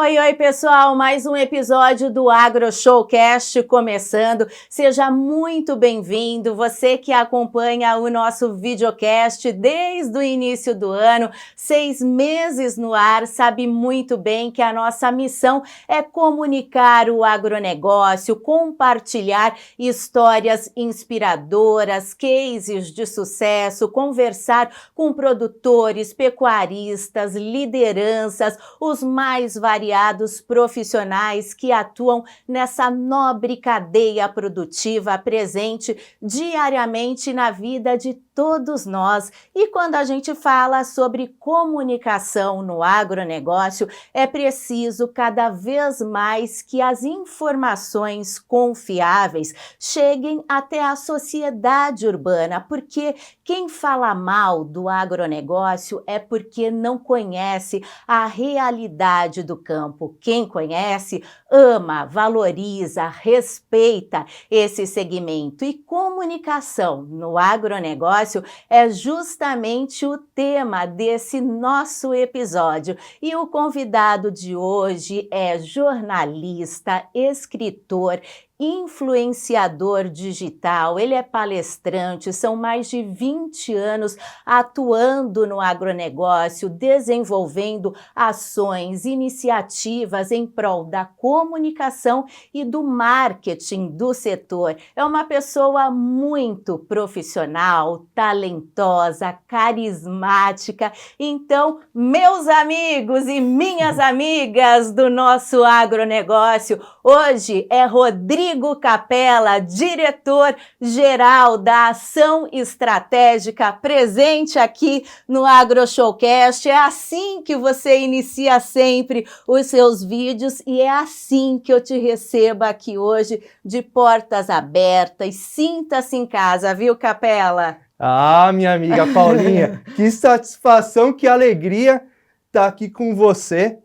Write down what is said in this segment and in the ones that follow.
Oi, oi, pessoal! Mais um episódio do Agro Showcast começando. Seja muito bem-vindo, você que acompanha o nosso videocast desde o início do ano, 6 meses no ar, sabe muito bem que a nossa missão é comunicar o agronegócio, compartilhar histórias inspiradoras, cases de sucesso, conversar com produtores, pecuaristas, lideranças, os mais variados profissionais que atuam nessa nobre cadeia produtiva presente diariamente na vida de todos nós. E quando a gente fala sobre comunicação no agronegócio, é preciso cada vez mais que as informações confiáveis cheguem até a sociedade urbana, porque quem fala mal do agronegócio é porque não conhece a realidade do campo. Quem conhece, ama, valoriza, respeita esse segmento. E comunicação no agronegócio é justamente o tema desse nosso episódio. E o convidado de hoje é jornalista, escritor, influenciador digital, ele é palestrante, são mais de 20 anos atuando no agronegócio, desenvolvendo ações, iniciativas em prol da comunicação e do marketing do setor. É uma pessoa muito profissional, talentosa, carismática. Então, meus amigos e minhas amigas do nosso agronegócio, hoje é Rodrigo Capella, diretor-geral da Ação Estratégica, presente aqui no Agro Showcast. É assim que você inicia sempre os seus vídeos e é assim que eu te recebo aqui hoje, de portas abertas. Sinta-se em casa, viu, Capella? Ah, minha amiga Paulinha, que satisfação, que alegria estar aqui com você.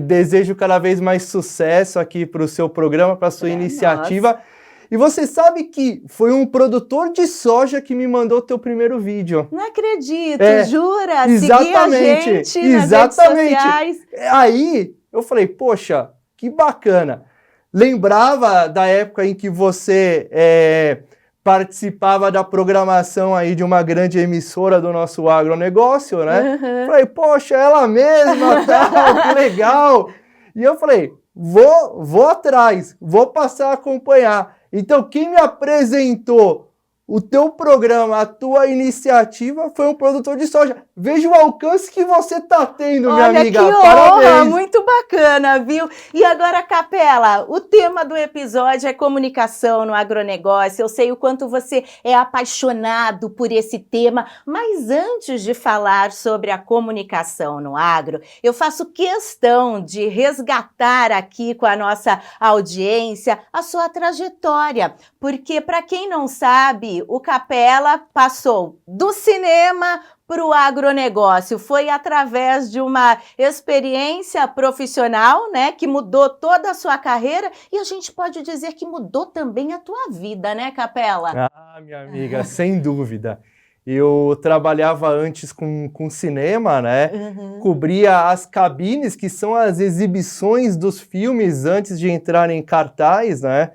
Desejo cada vez mais sucesso aqui para o seu programa, para a sua iniciativa. Nossa. E você sabe que foi um produtor de soja que me mandou o teu primeiro vídeo. Não acredito, jura? Exatamente, Seguir a gente nas redes sociais. Aí eu falei, poxa, que bacana. Lembrava da época em que você participava da programação aí de uma grande emissora do nosso agronegócio, né? Uhum. Falei, poxa, ela mesma, tal, que legal. E eu falei, vou atrás, vou passar a acompanhar. Então, quem me apresentou o teu programa, a tua iniciativa, foi um produtor de soja. Veja o alcance que você está tendo, minha amiga. Olha, que parabéns. Honra, muito bacana, viu? E agora, Capella, o tema do episódio é comunicação no agronegócio. Eu sei o quanto você é apaixonado por esse tema, mas antes de falar sobre a comunicação no agro, eu faço questão de resgatar aqui com a nossa audiência a sua trajetória, porque para quem não sabe, o Capella passou do cinema para o agronegócio. Foi através de uma experiência profissional, né, que mudou toda a sua carreira e a gente pode dizer que mudou também a tua vida, né, Capella? Ah, minha amiga, sem dúvida. Eu trabalhava antes com cinema, né? Uhum. Cobria as cabines, que são as exibições dos filmes antes de entrarem em cartaz, né?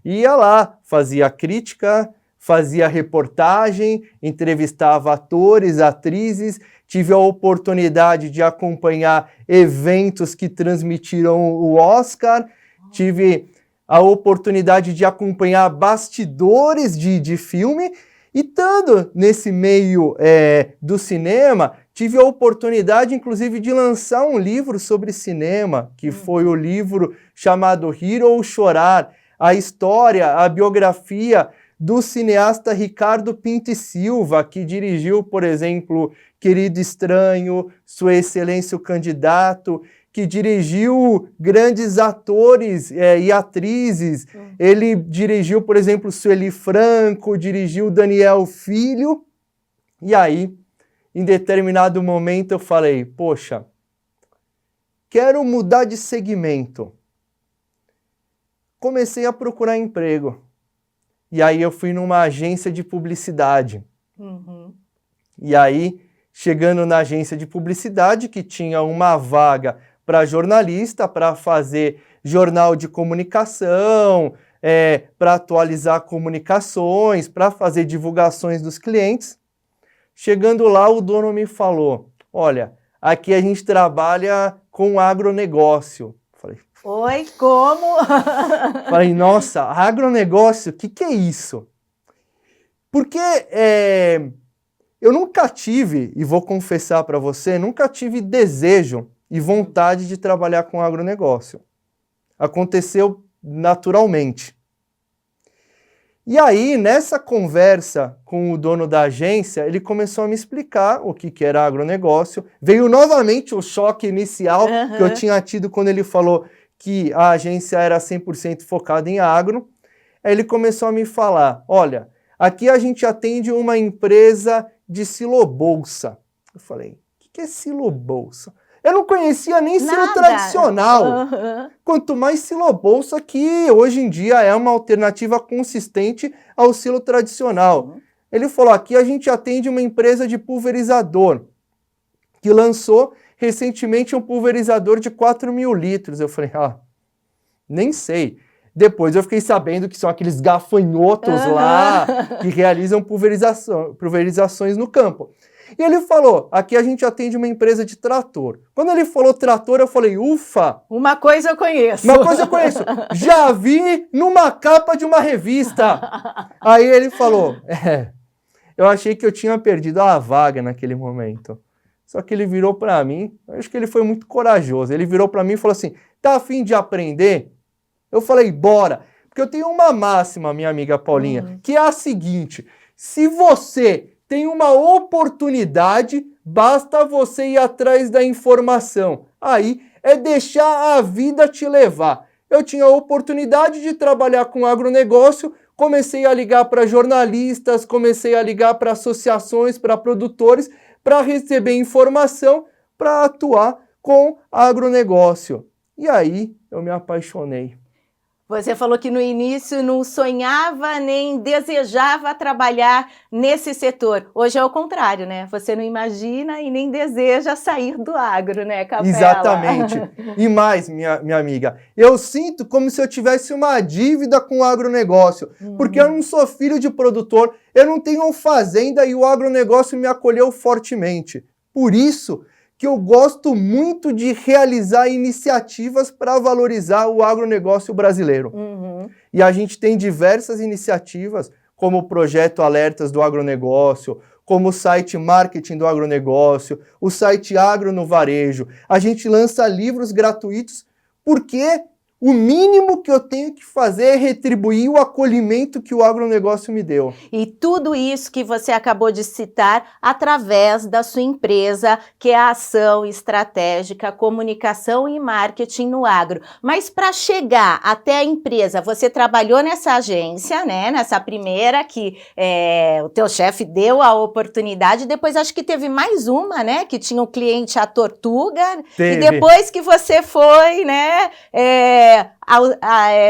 Ia lá, fazia crítica, fazia reportagem, entrevistava atores, atrizes, tive a oportunidade de acompanhar eventos que transmitiram o Oscar, tive a oportunidade de acompanhar bastidores de filme, e estando nesse meio do cinema, tive a oportunidade, inclusive, de lançar um livro sobre cinema, que foi o livro chamado Rir ou Chorar, a história, a biografia do cineasta Ricardo Pinto e Silva, que dirigiu, por exemplo, Querido Estranho, Sua Excelência o Candidato, que dirigiu grandes atores e atrizes. Ele dirigiu, por exemplo, Sueli Franco, dirigiu Daniel Filho. E aí, em determinado momento, eu falei, poxa, quero mudar de segmento. Comecei a procurar emprego. E aí eu fui numa agência de publicidade. Uhum. E aí, chegando na agência de publicidade, que tinha uma vaga para jornalista, para fazer jornal de comunicação, para atualizar comunicações, para fazer divulgações dos clientes. Chegando lá, o dono me falou, olha, aqui a gente trabalha com agronegócio. Falei, oi, como? Falei, nossa, agronegócio, o que é isso? Porque eu nunca tive, e vou confessar para você, nunca tive desejo e vontade de trabalhar com agronegócio. Aconteceu naturalmente. E aí, nessa conversa com o dono da agência, ele começou a me explicar o que era agronegócio. Veio novamente o choque inicial que eu tinha tido quando ele falou que a agência era 100% focada em agro. Aí ele começou a me falar, olha, aqui a gente atende uma empresa de silobolsa. Eu falei, o que é silobolsa? Eu não conhecia nem silo tradicional, quanto mais silobolsa, que hoje em dia é uma alternativa consistente ao silo tradicional. Ele falou, aqui a gente atende uma empresa de pulverizador, que lançou recentemente um pulverizador de 4.000 litros. Eu falei, nem sei. Depois eu fiquei sabendo que são aqueles gafanhotos lá que realizam pulverizações no campo. E ele falou, aqui a gente atende uma empresa de trator. Quando ele falou trator, eu falei, ufa! Uma coisa eu conheço. Uma coisa eu conheço. Já vi numa capa de uma revista. Aí ele falou, eu achei que eu tinha perdido a vaga naquele momento. Só que ele virou para mim, acho que ele foi muito corajoso. Ele virou para mim e falou assim, tá a fim de aprender? Eu falei, bora. Porque eu tenho uma máxima, minha amiga Paulinha, que é a seguinte, se você tem uma oportunidade, basta você ir atrás da informação. Aí é deixar a vida te levar. Eu tinha a oportunidade de trabalhar com agronegócio, comecei a ligar para jornalistas, comecei a ligar para associações, para produtores, para receber informação, para atuar com agronegócio. E aí eu me apaixonei. Você falou que no início não sonhava nem desejava trabalhar nesse setor. Hoje é o contrário, né? Você não imagina e nem deseja sair do agro, né, Capela? Exatamente. E mais, minha amiga, eu sinto como se eu tivesse uma dívida com o agronegócio, porque eu não sou filho de produtor, eu não tenho fazenda e o agronegócio me acolheu fortemente. Por isso que eu gosto muito de realizar iniciativas para valorizar o agronegócio brasileiro. E a gente tem diversas iniciativas, como o projeto Alertas do Agronegócio, como o site Marketing do Agronegócio, o site Agro no Varejo. A gente lança livros gratuitos porque o mínimo que eu tenho que fazer é retribuir o acolhimento que o agronegócio me deu. E tudo isso que você acabou de citar através da sua empresa, que é a Ação Estratégica, Comunicação e Marketing no Agro. Mas para chegar até a empresa, você trabalhou nessa agência, né? Nessa primeira que o teu chefe deu a oportunidade, depois acho que teve mais uma, né? Que tinha o cliente a Tortuga. Teve. E depois que você foi, né?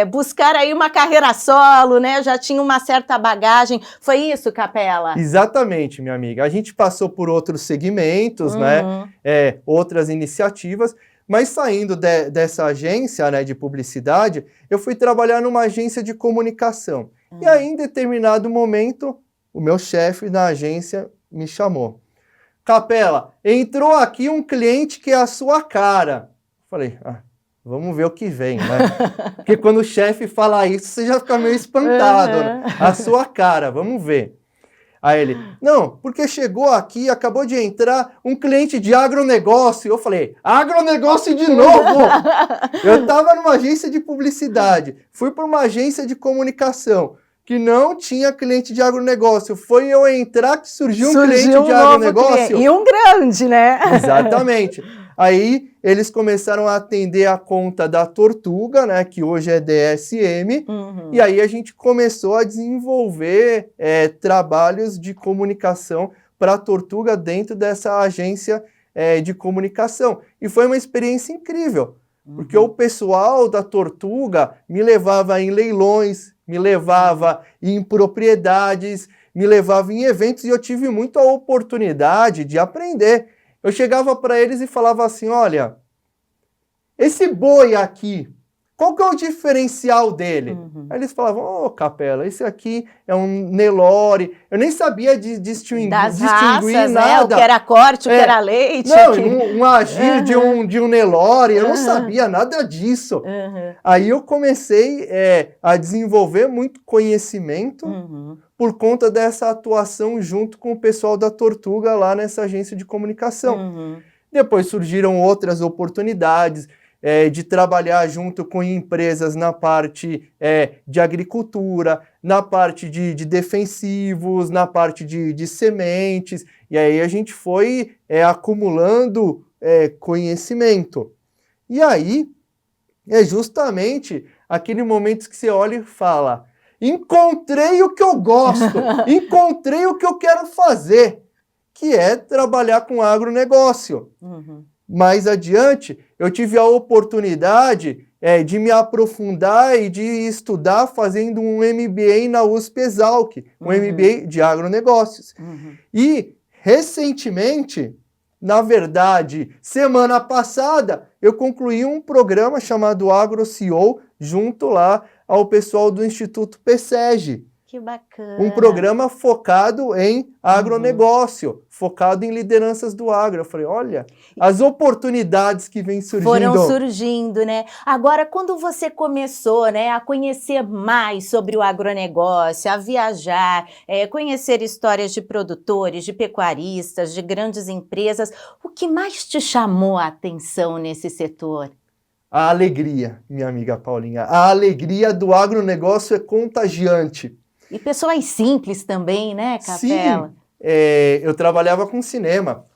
Buscar aí uma carreira solo, né? Já tinha uma certa bagagem. Foi isso, Capela? Exatamente, minha amiga. A gente passou por outros segmentos, né? Outras iniciativas, mas saindo dessa agência, né, de publicidade, eu fui trabalhar numa agência de comunicação. E aí, em determinado momento, o meu chefe da agência me chamou. Capela, entrou aqui um cliente que é a sua cara. Falei, vamos ver o que vem, né? Porque quando o chefe fala isso, você já fica meio espantado, né? A sua cara, vamos ver. Aí ele, não, porque chegou aqui, acabou de entrar um cliente de agronegócio. Eu falei, agronegócio de novo? Eu estava numa agência de publicidade, fui para uma agência de comunicação, que não tinha cliente de agronegócio. Foi eu entrar que surgiu um cliente de agronegócio. E um grande, né? Exatamente. Aí eles começaram a atender a conta da Tortuga, né, que hoje é DSM, e aí a gente começou a desenvolver trabalhos de comunicação para a Tortuga dentro dessa agência de comunicação. E foi uma experiência incrível, porque o pessoal da Tortuga me levava em leilões, me levava em propriedades, me levava em eventos e eu tive muita oportunidade de aprender. Eu chegava para eles e falava assim, olha, esse boi aqui, qual que é o diferencial dele? Aí eles falavam, ô Capela, esse aqui é um Nelore. Eu nem sabia distinguir raças, nada. O que era corte, o que era leite. Não, um agir de um Nelore, eu não sabia nada disso. Aí eu comecei a desenvolver muito conhecimento por conta dessa atuação junto com o pessoal da Tortuga lá nessa agência de comunicação. Depois surgiram outras oportunidades, de trabalhar junto com empresas na parte de agricultura, na parte de defensivos, na parte de sementes, e aí a gente foi acumulando conhecimento. E aí é justamente aquele momento que você olha e fala, encontrei o que eu gosto, encontrei o que eu quero fazer, que é trabalhar com agronegócio. Mais adiante, eu tive a oportunidade de me aprofundar e de estudar fazendo um MBA na USP-Exalc, um MBA de agronegócios. E, recentemente, na verdade, semana passada, eu concluí um programa chamado AgroCEO, junto lá ao pessoal do Instituto PSEG. Que bacana. Um programa focado em agronegócio, focado em lideranças do agro. Eu falei, olha, as oportunidades que vêm surgindo. Foram surgindo, né? Agora, quando você começou, né, a conhecer mais sobre o agronegócio, a viajar, conhecer histórias de produtores, de pecuaristas, de grandes empresas, o que mais te chamou a atenção nesse setor? A alegria, minha amiga Paulinha. A alegria do agronegócio é contagiante. E pessoas simples também, né, Capela? Sim, eu trabalhava com cinema,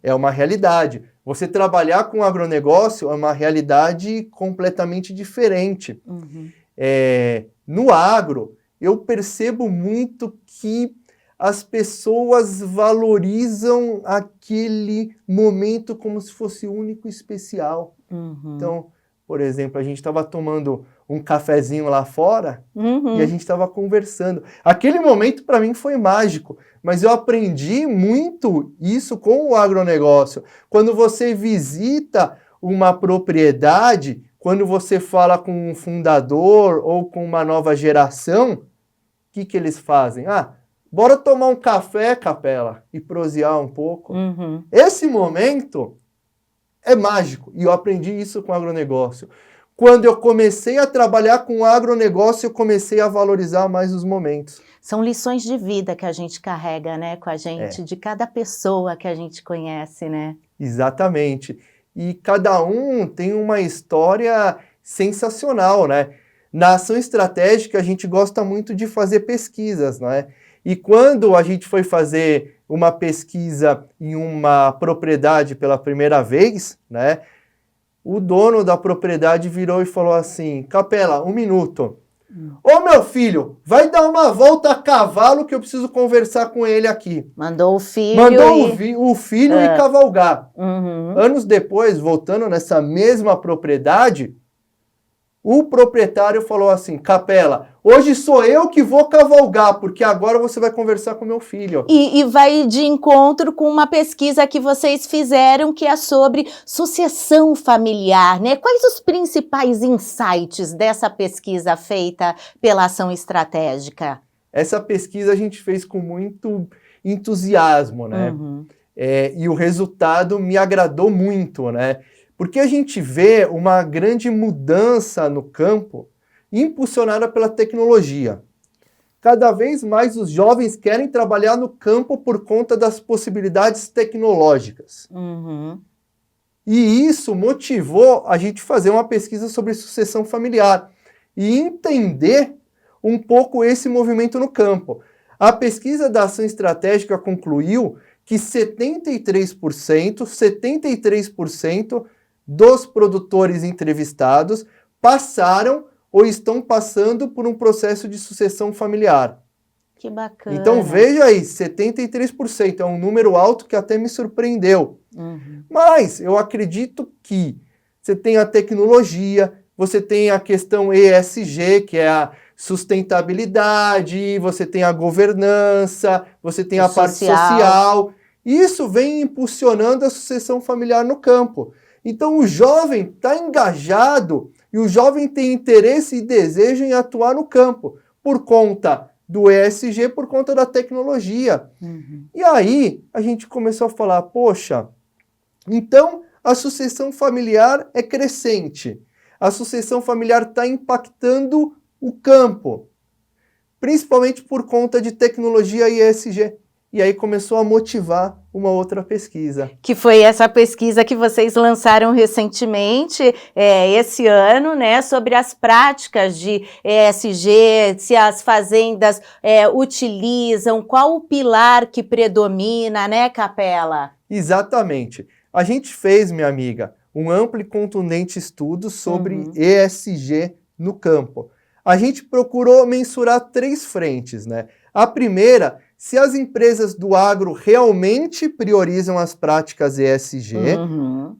é uma realidade. Você trabalhar com agronegócio é uma realidade completamente diferente. No agro, eu percebo muito que as pessoas valorizam aquele momento como se fosse único e especial. Então, por exemplo, a gente estava tomando um cafezinho lá fora e a gente estava conversando. Aquele momento para mim foi mágico, mas eu aprendi muito isso com o agronegócio. Quando você visita uma propriedade, quando você fala com um fundador ou com uma nova geração, o que eles fazem? Bora tomar um café, Capela, e prosear um pouco. Esse momento é mágico e eu aprendi isso com o agronegócio. Quando eu comecei a trabalhar com agronegócio, eu comecei a valorizar mais os momentos. São lições de vida que a gente carrega, né, com a gente, de cada pessoa que a gente conhece, né? Exatamente. E cada um tem uma história sensacional, né? Na ação estratégica, a gente gosta muito de fazer pesquisas, né? E quando a gente foi fazer uma pesquisa em uma propriedade pela primeira vez, né? O dono da propriedade virou e falou assim, Capela, 1 minuto. Ô meu filho, vai dar uma volta a cavalo que eu preciso conversar com ele aqui. Mandou o filho o filho ir cavalgar. Anos depois, voltando nessa mesma propriedade, o proprietário falou assim, Capela, hoje sou eu que vou cavalgar, porque agora você vai conversar com meu filho. E vai de encontro com uma pesquisa que vocês fizeram, que é sobre sucessão familiar, né? Quais os principais insights dessa pesquisa feita pela ação estratégica? Essa pesquisa a gente fez com muito entusiasmo, né? E o resultado me agradou muito, né? Porque a gente vê uma grande mudança no campo impulsionada pela tecnologia. Cada vez mais os jovens querem trabalhar no campo por conta das possibilidades tecnológicas. E isso motivou a gente fazer uma pesquisa sobre sucessão familiar e entender um pouco esse movimento no campo. A pesquisa da ação estratégica concluiu que 73% dos produtores entrevistados passaram ou estão passando por um processo de sucessão familiar. Que bacana. Então veja aí, 73%, é um número alto que até me surpreendeu. Mas eu acredito que você tem a tecnologia, você tem a questão ESG, que é a sustentabilidade, você tem a governança, você tem a parte social. Isso vem impulsionando a sucessão familiar no campo. Então o jovem está engajado e o jovem tem interesse e desejo em atuar no campo, por conta do ESG, por conta da tecnologia. E aí a gente começou a falar, poxa, então a sucessão familiar é crescente. A sucessão familiar está impactando o campo, principalmente por conta de tecnologia e ESG. E aí começou a motivar uma outra pesquisa. Que foi essa pesquisa que vocês lançaram recentemente, esse ano, né, sobre as práticas de ESG, se as fazendas utilizam, qual o pilar que predomina, né, Capela? Exatamente. A gente fez, minha amiga, um amplo e contundente estudo sobre ESG no campo. A gente procurou mensurar 3 frentes, né? A primeira, se as empresas do agro realmente priorizam as práticas ESG,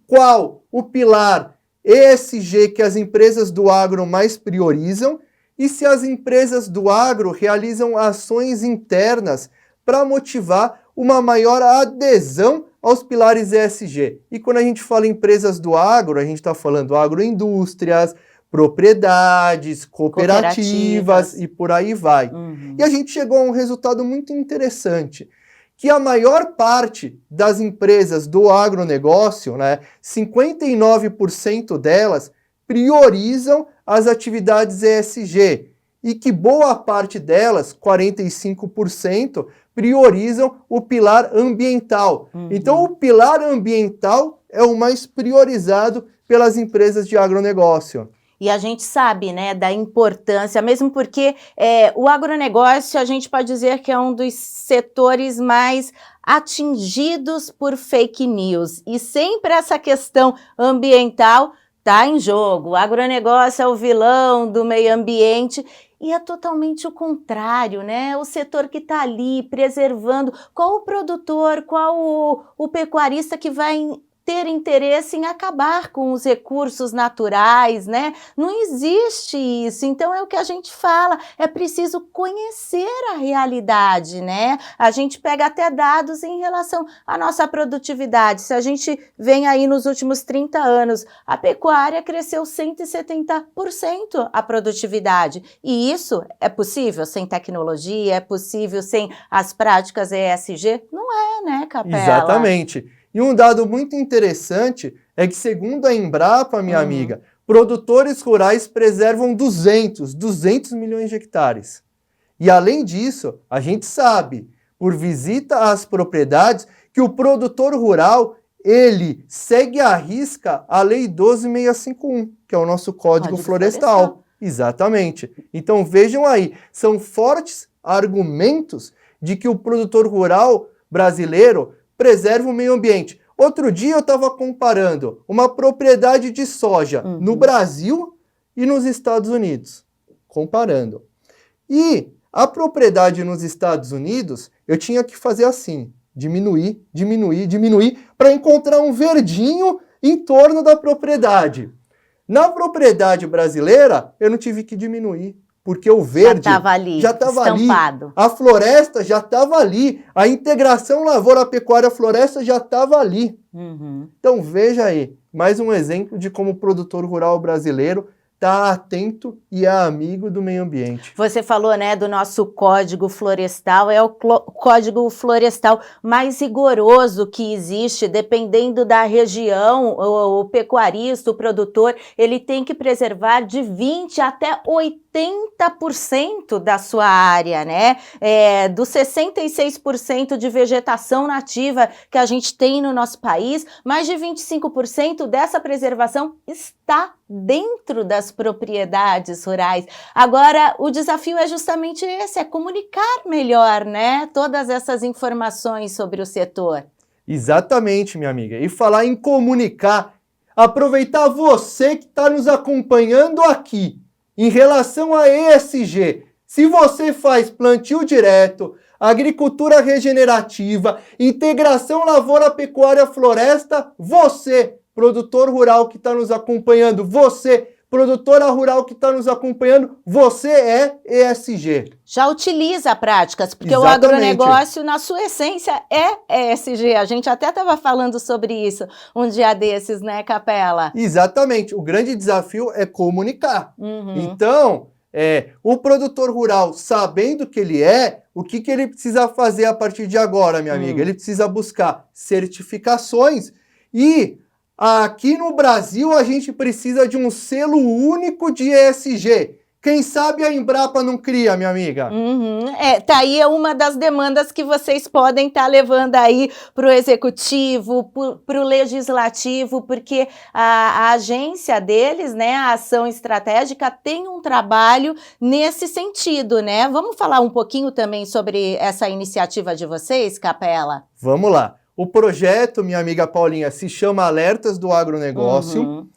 qual o pilar ESG que as empresas do agro mais priorizam e se as empresas do agro realizam ações internas para motivar uma maior adesão aos pilares ESG. E quando a gente fala em empresas do agro, a gente está falando agroindústrias, propriedades, cooperativas e por aí vai. E a gente chegou a um resultado muito interessante, que a maior parte das empresas do agronegócio, né, 59% delas, priorizam as atividades ESG e que boa parte delas, 45%, priorizam o pilar ambiental. Então, o pilar ambiental é o mais priorizado pelas empresas de agronegócio. E a gente sabe, né, da importância, mesmo porque o agronegócio, a gente pode dizer que é um dos setores mais atingidos por fake news. E sempre essa questão ambiental está em jogo. O agronegócio é o vilão do meio ambiente. E é totalmente o contrário, né? O setor que está ali preservando. Qual o produtor, qual o pecuarista que vai ter interesse em acabar com os recursos naturais, né? Não existe isso. Então é o que a gente fala, é preciso conhecer a realidade, né? A gente pega até dados em relação à nossa produtividade. Se a gente vem aí nos últimos 30 anos, a pecuária cresceu 170% a produtividade. E isso é possível sem tecnologia, é possível sem as práticas ESG? Não é, né, Capela? Exatamente. E um dado muito interessante é que, segundo a Embrapa, minha amiga, produtores rurais preservam 200 milhões de hectares. E, além disso, a gente sabe, por visita às propriedades, que o produtor rural, ele segue à risca a Lei 12.651, que é o nosso Código Florestal. Exatamente. Então, vejam aí, são fortes argumentos de que o produtor rural brasileiro preserva o meio ambiente. Outro dia eu estava comparando uma propriedade de soja no Brasil e nos Estados Unidos. Comparando. E a propriedade nos Estados Unidos, eu tinha que fazer assim, diminuir, para encontrar um verdinho em torno da propriedade. Na propriedade brasileira, eu não tive que diminuir. Porque o verde já estava ali, a floresta já estava ali, a integração lavoura-pecuária-floresta já estava ali. Então veja aí, mais um exemplo de como o produtor rural brasileiro está atento e é amigo do meio ambiente. Você falou, né, do nosso Código Florestal, é o Código Florestal mais rigoroso que existe, dependendo da região, o pecuarista, o produtor, ele tem que preservar de 20% até 80% da sua área, né? Dos 66% de vegetação nativa que a gente tem no nosso país, mais de 25% dessa preservação está dentro das propriedades rurais. Agora, o desafio é justamente esse, é comunicar melhor, né? Todas essas informações sobre o setor. Exatamente, minha amiga. E falar em comunicar, aproveitar você que está nos acompanhando aqui. Em relação a ESG, se você faz plantio direto, agricultura regenerativa, integração lavoura-pecuária-floresta, você, produtor rural que está nos acompanhando, você, Produtora rural que está nos acompanhando, você é ESG. Já utiliza práticas, porque Exatamente. O agronegócio, na sua essência, é ESG. A gente até estava falando sobre isso um dia desses, né, Capela? Exatamente. O grande desafio é comunicar. Então, o produtor rural, sabendo que ele o que ele precisa fazer a partir de agora, minha amiga? Ele precisa buscar certificações e aqui no Brasil a gente precisa de um selo único de ESG. Quem sabe a Embrapa não cria, minha amiga? Tá aí uma das demandas que vocês podem estar levando aí para o executivo, para o legislativo, porque a agência deles, né, a ação estratégica, tem um trabalho nesse sentido, né? Vamos falar um pouquinho também sobre essa iniciativa de vocês, Capela? Vamos lá. O projeto, minha amiga Paulinha, se chama Alertas do Agronegócio.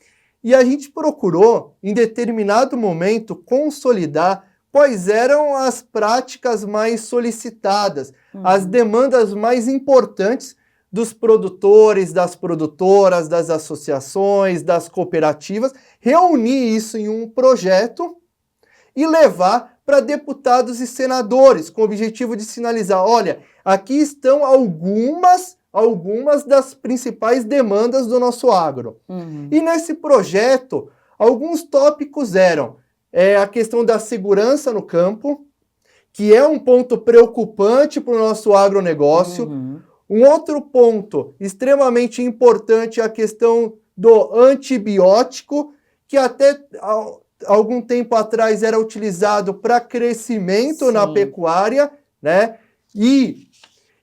E a gente procurou, em determinado momento, consolidar quais eram as práticas mais solicitadas, as demandas mais importantes dos produtores, das produtoras, das associações, das cooperativas, reunir isso em um projeto e levar para deputados e senadores, com o objetivo de sinalizar, olha, aqui estão algumas das principais demandas do nosso agro. E nesse projeto, alguns tópicos eram a questão da segurança no campo, que é um ponto preocupante para o nosso agronegócio. Um outro ponto extremamente importante é a questão do antibiótico, que até algum tempo atrás era utilizado para crescimento na pecuária, né? E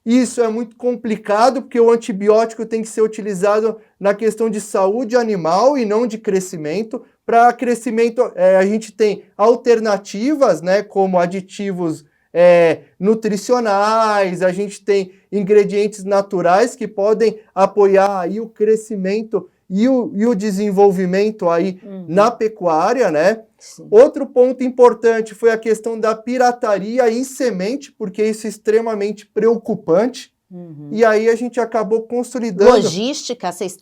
isso é muito complicado, porque o antibiótico tem que ser utilizado na questão de saúde animal e não de crescimento. Para crescimento, a gente tem alternativas, né, como aditivos nutricionais, a gente tem ingredientes naturais que podem apoiar aí o crescimento e o desenvolvimento aí na pecuária, né? Outro ponto importante foi a questão da pirataria em semente, porque isso é extremamente preocupante. E aí a gente acabou consolidando... Logística, vocês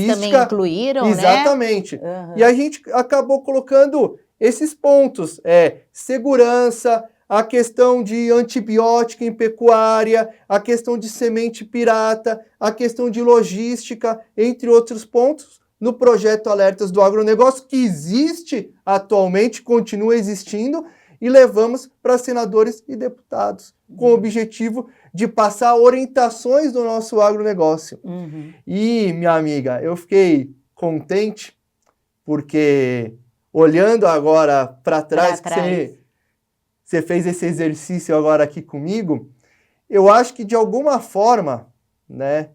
também incluíram, exatamente. Né? E a gente acabou colocando esses pontos, segurança, a questão de antibiótico em pecuária, a questão de semente pirata, a questão de logística, entre outros pontos, no projeto Alertas do Agronegócio, que existe atualmente, continua existindo, e levamos para senadores e deputados, com o objetivo de passar orientações do nosso agronegócio. E, minha amiga, eu fiquei contente, porque olhando agora para trás, que você fez esse exercício agora aqui comigo, eu acho que de alguma forma, né,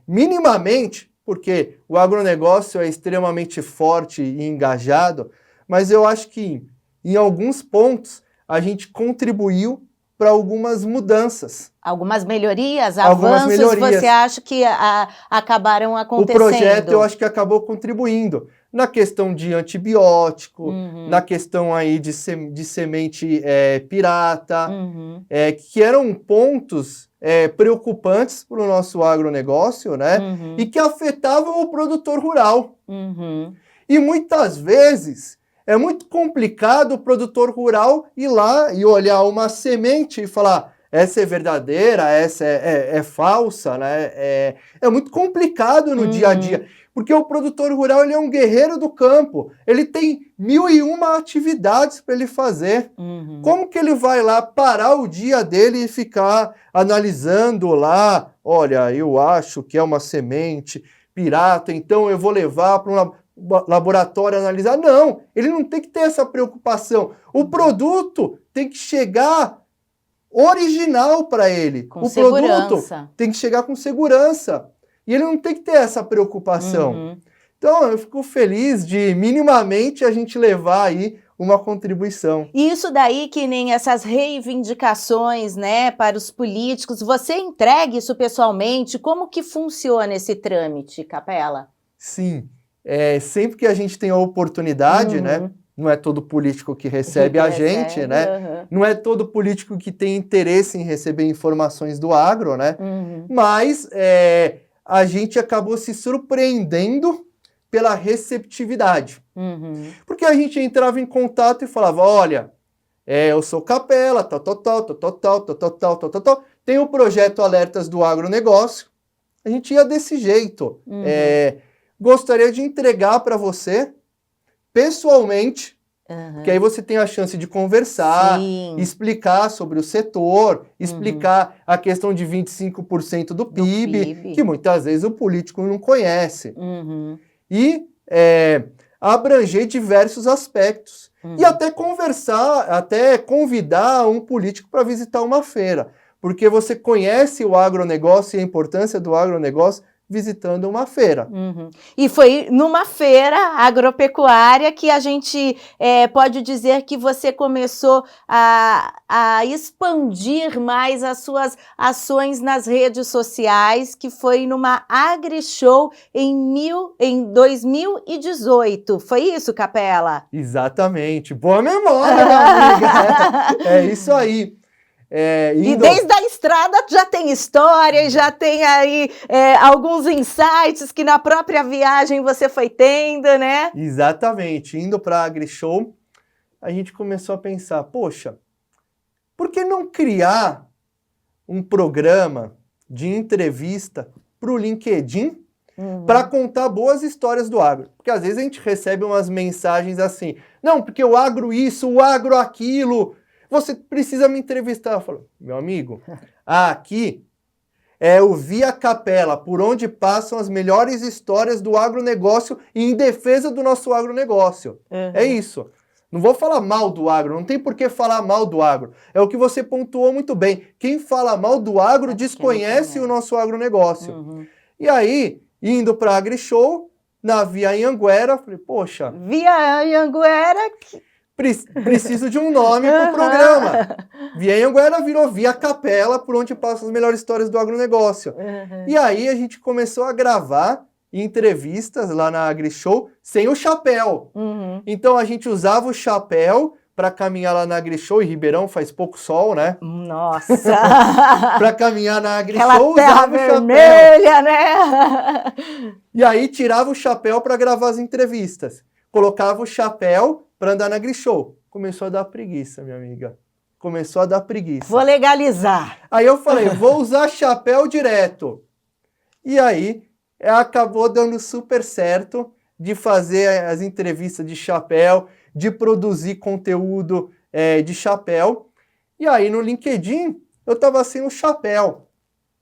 minimamente, porque o agronegócio é extremamente forte e engajado, mas eu acho que em alguns pontos a gente contribuiu para algumas mudanças. Algumas melhorias, avanços, você acha que acabaram acontecendo? O projeto eu acho que acabou contribuindo na questão de antibiótico, na questão aí de semente pirata, que eram pontos preocupantes para o nosso agronegócio, né? E que afetavam o produtor rural. E muitas vezes é muito complicado o produtor rural ir lá e olhar uma semente e falar: essa é verdadeira, essa é falsa, né? É muito complicado no dia a dia, porque o produtor rural ele é um guerreiro do campo, ele tem 1001 atividades para ele fazer. Como que ele vai lá parar o dia dele e ficar analisando lá, olha, eu acho que é uma semente pirata, então eu vou levar para um laboratório analisar? Não, ele não tem que ter essa preocupação. O produto tem que chegar original para ele. Com segurança. Produto tem que chegar com segurança. E ele não tem que ter essa preocupação. Então, eu fico feliz de minimamente a gente levar aí uma contribuição. Isso daí que nem essas reivindicações, né, para os políticos, você entrega isso pessoalmente? Como que funciona esse trâmite, Capela? Sim, sempre que a gente tem a oportunidade, né? Não é todo político que recebe a gente, né? Não é todo político que tem interesse em receber informações do agro, né? Mas a gente acabou se surpreendendo pela receptividade. Uhum. Porque a gente entrava em contato e falava, olha, eu sou Capela, tal. Tem o projeto Alertas do Agronegócio. A gente ia desse jeito. Uhum. Gostaria de entregar para você, pessoalmente, Uhum. que aí você tem a chance de conversar, Sim. explicar sobre o setor, explicar a questão de 25% do PIB, que muitas vezes o político não conhece. Uhum. E abranger diversos aspectos. E até conversar, até convidar um político para visitar uma feira. Porque você conhece o agronegócio e a importância do agronegócio visitando uma feira. Uhum. E foi numa feira agropecuária que a gente pode dizer que você começou a expandir mais as suas ações nas redes sociais, que foi numa AgriShow em 2018. Foi isso, Capela? Exatamente. Boa memória, minha amiga. É isso aí. E desde a estrada já tem história, já tem aí alguns insights que na própria viagem você foi tendo, né? Exatamente. Indo para a AgriShow, a gente começou a pensar, poxa, por que não criar um programa de entrevista para o LinkedIn para contar boas histórias do agro? Porque às vezes a gente recebe umas mensagens assim, não, porque o agro isso, o agro aquilo... Você precisa me entrevistar. Eu falo, meu amigo, aqui é o Via Capela, por onde passam as melhores histórias do agronegócio e em defesa do nosso agronegócio. É isso. Não vou falar mal do agro, não tem por que falar mal do agro. É o que você pontuou muito bem. Quem fala mal do agro desconhece o nosso agronegócio. E aí, indo para a AgriShow, na Via Anhanguera, falei, poxa... Via Anhanguera... Preciso de um nome para o programa. Via Anhanguera virou Via Capela, por onde passam as melhores histórias do agronegócio. E aí a gente começou a gravar entrevistas lá na AgriShow sem o chapéu. Então a gente usava o chapéu para caminhar lá na AgriShow, em Ribeirão faz pouco sol, né? Nossa! Para caminhar na AgriShow, aquela terra vermelha, né? E aí tirava o chapéu para gravar as entrevistas. Colocava o chapéu para andar na AgriShow. Começou a dar preguiça, minha amiga. Começou a dar preguiça. Vou legalizar. Aí eu falei, vou usar chapéu direto. E aí, acabou dando super certo de fazer as entrevistas de chapéu, de produzir conteúdo de chapéu. E aí, no LinkedIn, eu estava sem o chapéu.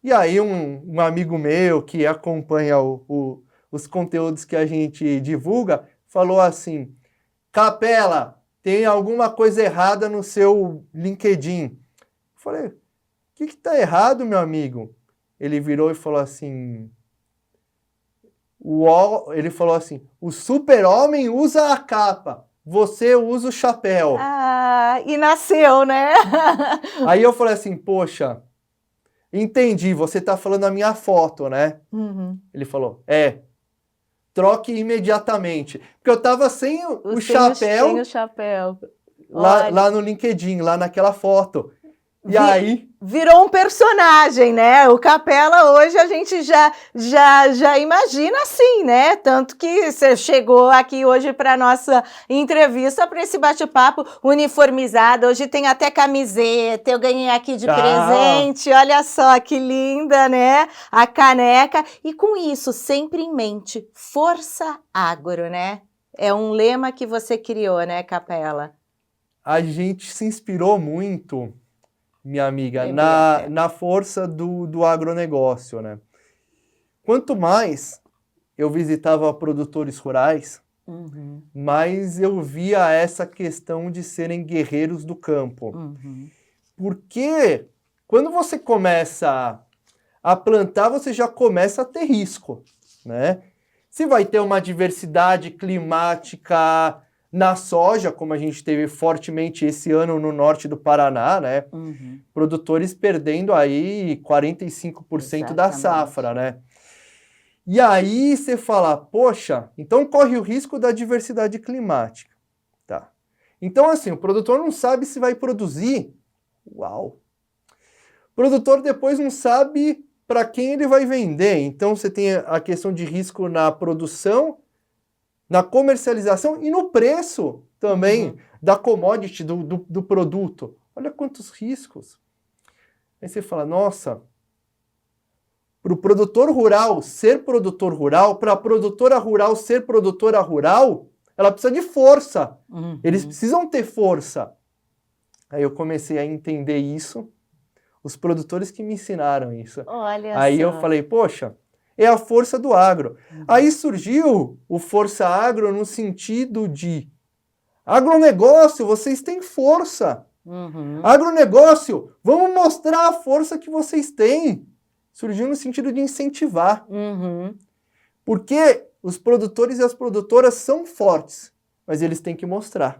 E aí, um amigo meu que acompanha os conteúdos que a gente divulga, falou assim, Capela, tem alguma coisa errada no seu LinkedIn. Eu falei, o que está errado, meu amigo? Ele virou e falou assim, o super-homem usa a capa, você usa o chapéu. Ah, e nasceu, né? Aí eu falei assim, poxa, entendi, você está falando a minha foto, né? Ele falou, troque imediatamente. Porque eu tava sem o chapéu. Sem o chapéu. Lá no LinkedIn, lá naquela foto. E aí... Virou um personagem, né? O Capela hoje a gente já imagina assim, né? Tanto que você chegou aqui hoje para nossa entrevista, para esse bate-papo uniformizado. Hoje tem até camiseta, eu ganhei aqui de presente. Olha só que linda, né? A caneca. E com isso, sempre em mente, Força Agro, né? É um lema que você criou, né, Capela? A gente se inspirou muito, minha amiga, na força do agronegócio, né? Quanto mais eu visitava produtores rurais, mais eu via essa questão de serem guerreiros do campo. Porque quando você começa a plantar, você já começa a ter risco, né? Se vai ter uma diversidade climática na soja, como a gente teve fortemente esse ano no norte do Paraná, né? Produtores perdendo aí 45% da safra, né? E aí você fala, poxa, então corre o risco da diversidade climática. Tá. Então, assim, o produtor não sabe se vai produzir. Uau! O produtor depois não sabe para quem ele vai vender. Então, você tem a questão de risco na produção na comercialização e no preço também da commodity, do produto. Olha quantos riscos. Aí você fala, nossa, para o produtor rural ser produtor rural, para a produtora rural ser produtora rural, ela precisa de força. Eles precisam ter força. Aí eu comecei a entender isso, os produtores que me ensinaram isso. Olha Aí só. eu falei, poxa, é a força do agro. Aí surgiu o Força Agro no sentido de agronegócio, vocês têm força. Agronegócio, vamos mostrar a força que vocês têm. Surgiu no sentido de incentivar. Porque os produtores e as produtoras são fortes, mas eles têm que mostrar.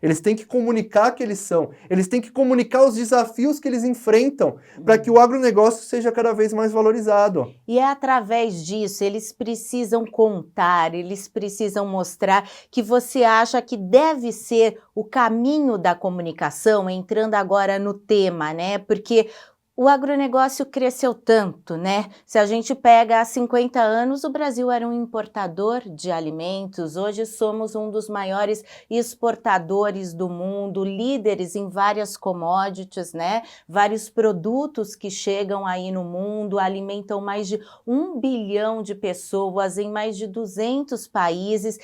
Eles têm que comunicar que eles são. Eles têm que comunicar os desafios que eles enfrentam para que o agronegócio seja cada vez mais valorizado. E é através disso, eles precisam contar, eles precisam mostrar que você acha que deve ser o caminho da comunicação, entrando agora no tema, né? Porque o agronegócio cresceu tanto, né? Se a gente pega há 50 anos, o Brasil era um importador de alimentos, hoje somos um dos maiores exportadores do mundo, líderes em várias commodities, né? Vários produtos que chegam aí no mundo, alimentam mais de 1 bilhão de pessoas em mais de 200 países.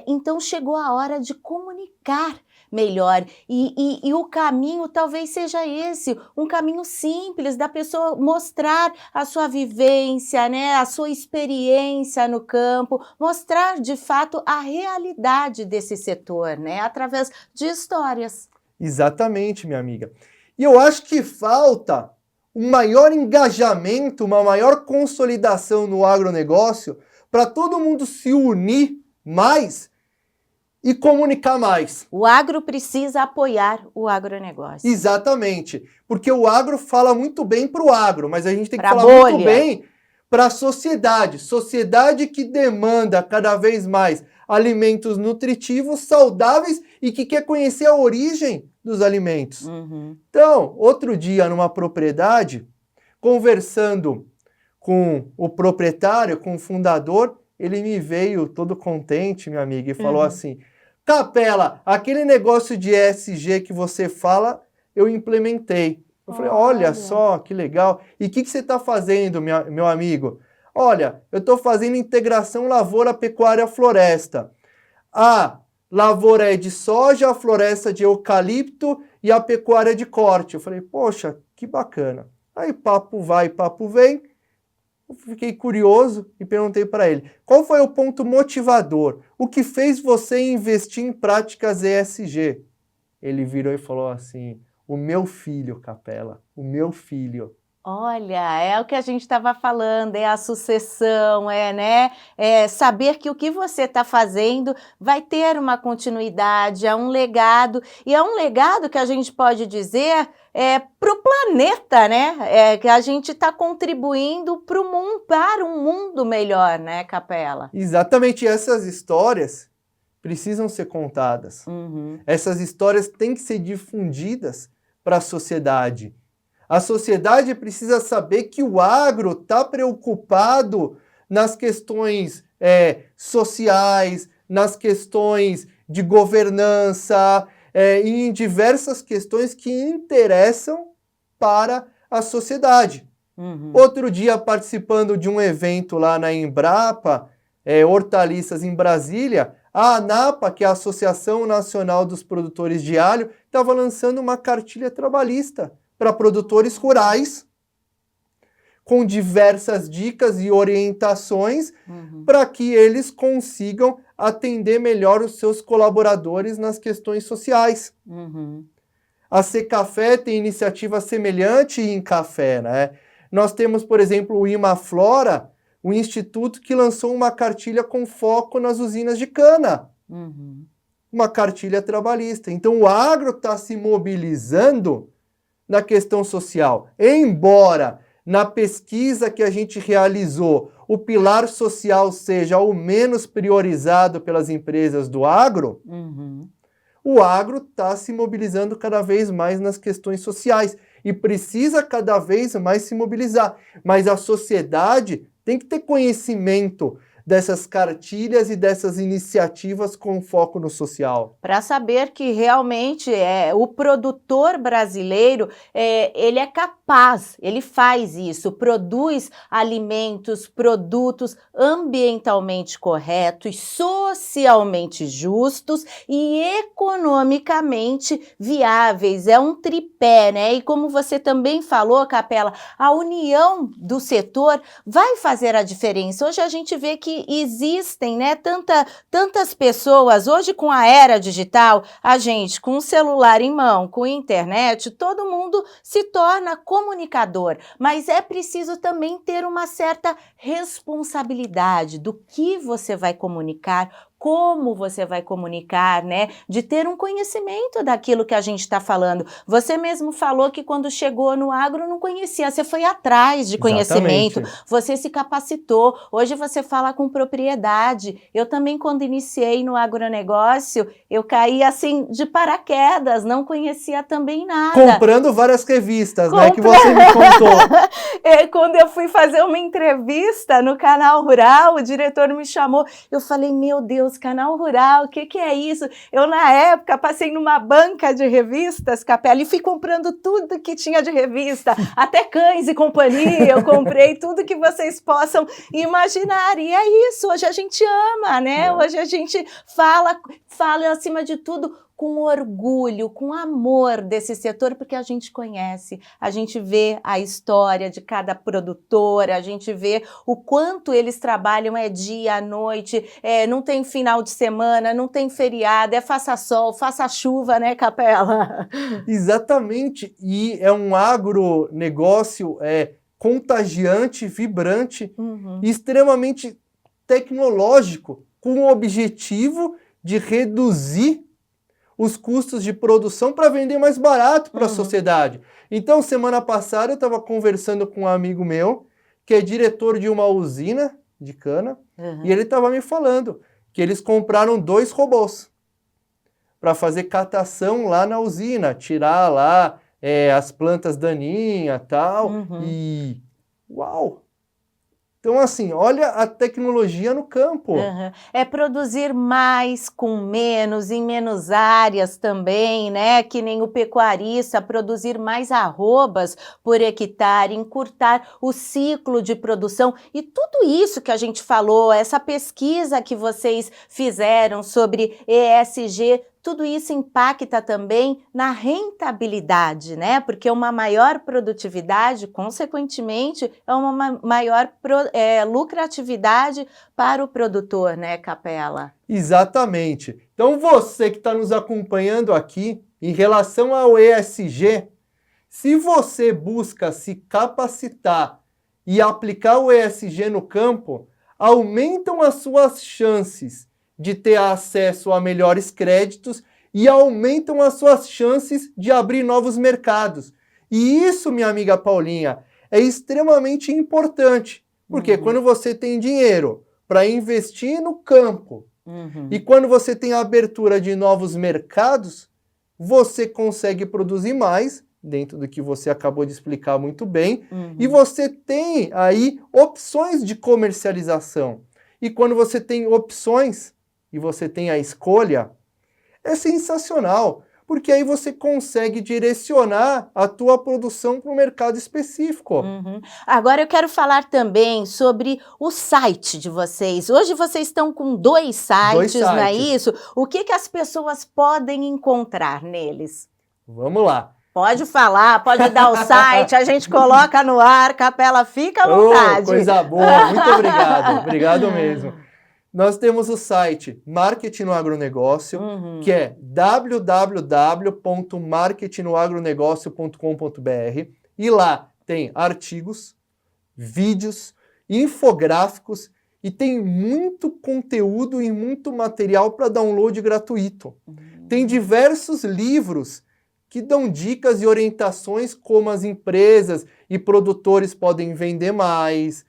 Então chegou a hora de comunicar melhor. E o caminho talvez seja esse, um caminho simples da pessoa mostrar a sua vivência, né, a sua experiência no campo, mostrar de fato a realidade desse setor, né, através de histórias. Exatamente, minha amiga. E eu acho que falta um maior engajamento, uma maior consolidação no agronegócio para todo mundo se unir mais e comunicar mais. O agro precisa apoiar o agronegócio. Exatamente, porque o agro fala muito bem para o agro, mas a gente tem que falar muito bem para a sociedade. Sociedade que demanda cada vez mais alimentos nutritivos, saudáveis e que quer conhecer a origem dos alimentos. Então, outro dia numa propriedade, conversando com o proprietário, com o fundador, ele me veio todo contente, minha amiga, e falou assim, Capela, aquele negócio de ESG que você fala, eu implementei. Eu falei, olha só, que legal. E o que você está fazendo, meu amigo? Olha, eu estou fazendo integração lavoura-pecuária-floresta. A lavoura é de soja, a floresta de eucalipto e a pecuária é de corte. Eu falei, poxa, que bacana. Aí papo vai, papo vem. Eu fiquei curioso e perguntei para ele, qual foi o ponto motivador? O que fez você investir em práticas ESG? Ele virou e falou assim, o meu filho, Capela, o meu filho. Olha, é o que a gente estava falando, é a sucessão, né? É saber que o que você está fazendo vai ter uma continuidade, é um legado, e é um legado que a gente pode dizer para o planeta, né? Que a gente está contribuindo para um mundo melhor, né, Capela? Exatamente, essas histórias precisam ser contadas. Essas histórias têm que ser difundidas para a sociedade. A sociedade precisa saber que o agro está preocupado nas questões sociais, nas questões de governança, e em diversas questões que interessam para a sociedade. Outro dia, participando de um evento lá na Embrapa, Hortaliças em Brasília, a ANAPA, que é a Associação Nacional dos Produtores de Alho, estava lançando uma cartilha trabalhista para produtores rurais, com diversas dicas e orientações para que eles consigam atender melhor os seus colaboradores nas questões sociais. A Secafé tem iniciativa semelhante em café, né? Nós temos, por exemplo, o Imaflora, um instituto que lançou uma cartilha com foco nas usinas de cana. Uma cartilha trabalhista. Então o agro está se mobilizando na questão social. Embora na pesquisa que a gente realizou, o pilar social seja o menos priorizado pelas empresas do agro, o agro está se mobilizando cada vez mais nas questões sociais e precisa cada vez mais se mobilizar. Mas a sociedade tem que ter conhecimento dessas cartilhas e dessas iniciativas com foco no social? Para saber que realmente o produtor brasileiro, ele é capaz, ele faz isso, produz alimentos, produtos ambientalmente corretos, socialmente justos e economicamente viáveis. É um tripé, né? E como você também falou, Capela, a união do setor vai fazer a diferença. Hoje a gente vê que existem, né, tantas pessoas, hoje com a era digital, a gente com o celular em mão, com a internet, todo mundo se torna comunicador, mas é preciso também ter uma certa responsabilidade do que você vai comunicar, como você vai comunicar, né? De ter um conhecimento daquilo que a gente está falando. Você mesmo falou que quando chegou no agro não conhecia, você foi atrás de conhecimento, você se capacitou, hoje você fala com propriedade. Eu também, quando iniciei no agronegócio, eu caí assim de paraquedas, não conhecia também nada. Comprando várias revistas, né, que você me contou. Quando eu fui fazer uma entrevista no Canal Rural, o diretor me chamou, eu falei, meu Deus, Canal Rural, o que é isso? Eu, na época, passei numa banca de revistas, Capela, e fui comprando tudo que tinha de revista, até Cães e Companhia, eu comprei tudo que vocês possam imaginar, e é isso, hoje a gente ama, né? Hoje a gente fala acima de tudo, com orgulho, com amor desse setor, porque a gente conhece, a gente vê a história de cada produtor, a gente vê o quanto eles trabalham, dia, à noite, não tem final de semana, não tem feriado, faça sol, faça chuva, né, Capela? Exatamente, e é um agronegócio contagiante, vibrante, e extremamente tecnológico, com o objetivo de reduzir os custos de produção para vender mais barato para a sociedade. Então, semana passada, eu estava conversando com um amigo meu, que é diretor de uma usina de cana, e ele estava me falando que eles compraram 2 robôs para fazer catação lá na usina, tirar lá as plantas daninhas e tal, e uau! Então, assim, olha a tecnologia no campo. É produzir mais com menos, em menos áreas também, né? Que nem o pecuarista, produzir mais arrobas por hectare, encurtar o ciclo de produção. E tudo isso que a gente falou, essa pesquisa que vocês fizeram sobre ESG, tudo isso impacta também na rentabilidade, né? Porque uma maior produtividade, consequentemente, é uma maior lucratividade para o produtor, né, Capela? Exatamente. Então, você que está nos acompanhando aqui, em relação ao ESG, se você busca se capacitar e aplicar o ESG no campo, aumentam as suas chances de ter acesso a melhores créditos e aumentam as suas chances de abrir novos mercados. E isso, minha amiga Paulinha, é extremamente importante, porque quando você tem dinheiro para investir no campo e quando você tem a abertura de novos mercados, você consegue produzir mais, dentro do que você acabou de explicar muito bem, e você tem aí opções de comercialização. E quando você tem opções e você tem a escolha, é sensacional, porque aí você consegue direcionar a tua produção para um mercado específico. Agora eu quero falar também sobre o site de vocês. Hoje vocês estão com 2 sites, não é isso? O que as pessoas podem encontrar neles? Vamos lá. Pode falar, pode dar o site, a gente coloca no ar, Capela, fica à vontade. Coisa boa, muito obrigado, obrigado mesmo. Nós temos o site Marketing no Agronegócio, que é www.marketingnoagronegócio.com.br, e lá tem artigos, vídeos, infográficos e tem muito conteúdo e muito material para download gratuito. Tem diversos livros que dão dicas e orientações como as empresas e produtores podem vender mais,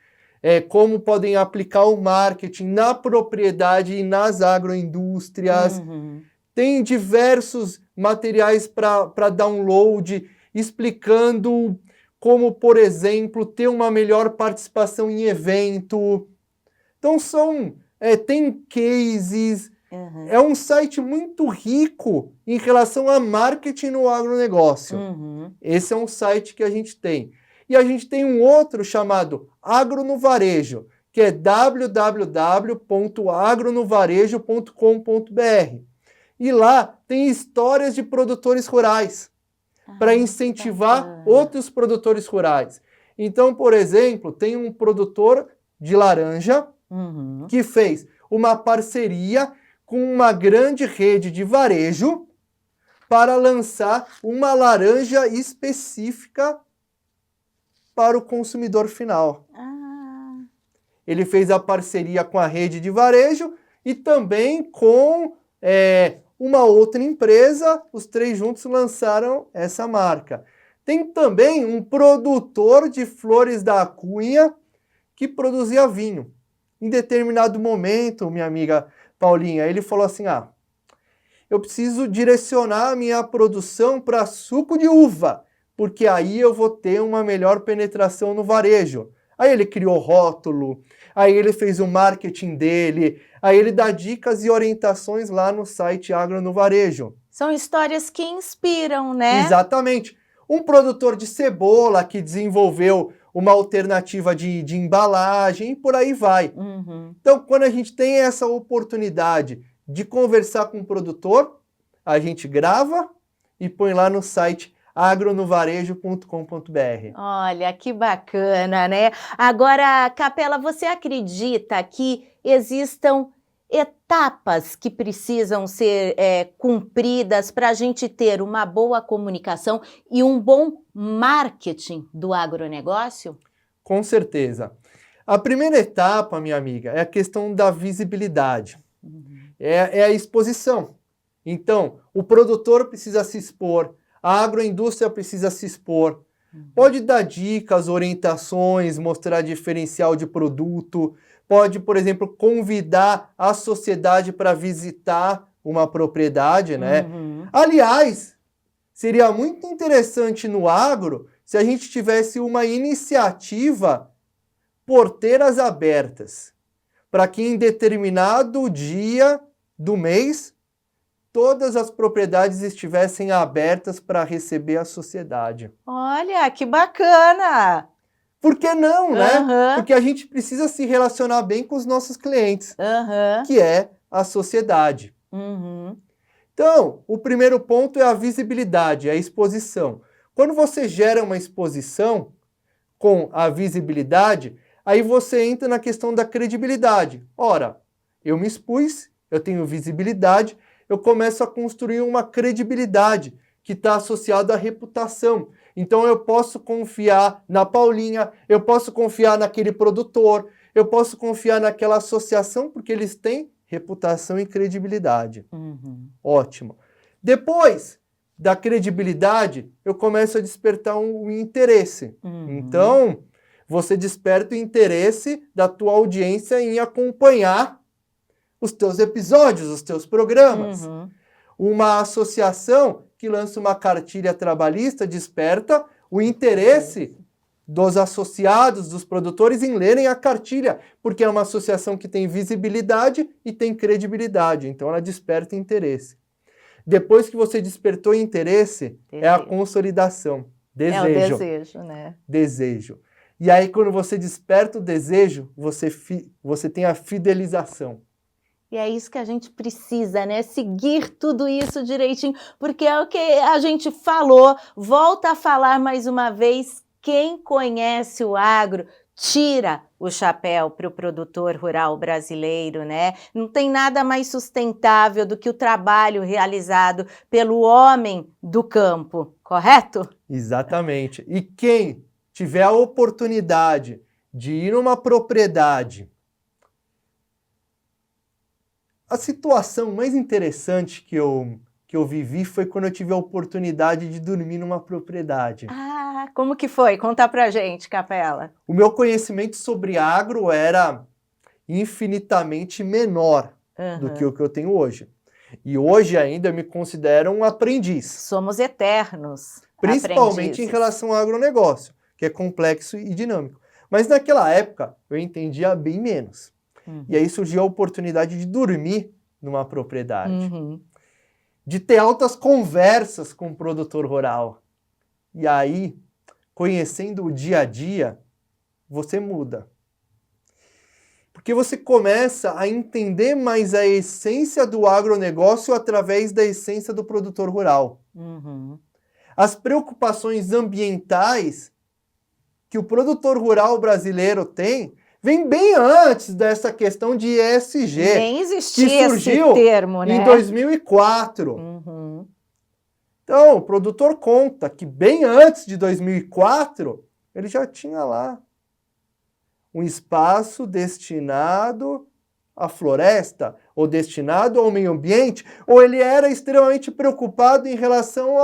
como podem aplicar o marketing na propriedade e nas agroindústrias. Tem diversos materiais para download, explicando como, por exemplo, ter uma melhor participação em evento. Então tem cases, é um site muito rico em relação a marketing no agronegócio. Esse é um site que a gente tem. E a gente tem um outro chamado Agro no Varejo, que é www.agronovarejo.com.br. E lá tem histórias de produtores rurais para incentivar outros produtores rurais. Então, por exemplo, tem um produtor de laranja que fez uma parceria com uma grande rede de varejo para lançar uma laranja específica para o consumidor final. Ele fez a parceria com a rede de varejo e também com uma outra empresa, os três juntos lançaram essa marca. Tem também um produtor de flores da Cunha que produzia vinho. Em determinado momento, minha amiga Paulinha, ele falou assim, eu preciso direcionar a minha produção para suco de uva, porque aí eu vou ter uma melhor penetração no varejo. Aí ele criou rótulo, aí ele fez o marketing dele, aí ele dá dicas e orientações lá no site Agro no Varejo. São histórias que inspiram, né? Exatamente. Um produtor de cebola que desenvolveu uma alternativa de embalagem e por aí vai. Então, quando a gente tem essa oportunidade de conversar com o produtor, a gente grava e põe lá no site agronovarejo.com.br. Olha, que bacana, né? Agora, Capela, você acredita que existam etapas que precisam ser cumpridas para a gente ter uma boa comunicação e um bom marketing do agronegócio? Com certeza. A primeira etapa, minha amiga, é a questão da visibilidade. É a exposição. Então, o produtor precisa se expor, a agroindústria precisa se expor. Pode dar dicas, orientações, mostrar diferencial de produto, pode, por exemplo, convidar a sociedade para visitar uma propriedade, né? Aliás, seria muito interessante no agro se a gente tivesse uma iniciativa porteiras abertas, para que em determinado dia do mês todas as propriedades estivessem abertas para receber a sociedade. Olha, que bacana! Por que não, né? Porque a gente precisa se relacionar bem com os nossos clientes, que é a sociedade. Então, o primeiro ponto é a visibilidade, é a exposição. Quando você gera uma exposição com a visibilidade, aí você entra na questão da credibilidade. Ora, eu me expus, eu tenho visibilidade, eu começo a construir uma credibilidade que está associada à reputação. Então eu posso confiar na Paulinha, eu posso confiar naquele produtor, eu posso confiar naquela associação, porque eles têm reputação e credibilidade. Ótimo. Depois da credibilidade, eu começo a despertar um interesse. Então, você desperta o interesse da tua audiência em acompanhar os teus episódios, os teus programas. Uma associação que lança uma cartilha trabalhista desperta o interesse dos associados, dos produtores em lerem a cartilha, porque é uma associação que tem visibilidade e tem credibilidade, então ela desperta interesse. Depois que você despertou interesse, é a consolidação. Desejo. É o desejo, né? Desejo. E aí, quando você desperta o desejo, você tem a fidelização. E é isso que a gente precisa, né? Seguir tudo isso direitinho, porque é o que a gente falou, volta a falar mais uma vez, quem conhece o agro tira o chapéu para o produtor rural brasileiro, né? Não tem nada mais sustentável do que o trabalho realizado pelo homem do campo, correto? Exatamente. E quem tiver a oportunidade de ir numa propriedade, a situação mais interessante que eu vivi foi quando eu tive a oportunidade de dormir numa propriedade. Ah, como que foi? Conta pra gente, Capela. O meu conhecimento sobre agro era infinitamente menor do que o que eu tenho hoje. E hoje ainda eu me considero um aprendiz. Somos eternos Principalmente aprendizes. em relação ao agronegócio, que é complexo e dinâmico. Mas naquela época eu entendia bem menos. E aí surgiu a oportunidade de dormir numa propriedade, de ter altas conversas com o produtor rural. E aí, conhecendo o dia a dia, você muda. Porque você começa a entender mais a essência do agronegócio através da essência do produtor rural. As preocupações ambientais que o produtor rural brasileiro tem vem bem antes dessa questão de ESG. Nem existia que surgiu esse termo, né? em 2004. Então, o produtor conta que bem antes de 2004, ele já tinha lá um espaço destinado à floresta, ou destinado ao meio ambiente, ou ele era extremamente preocupado em relação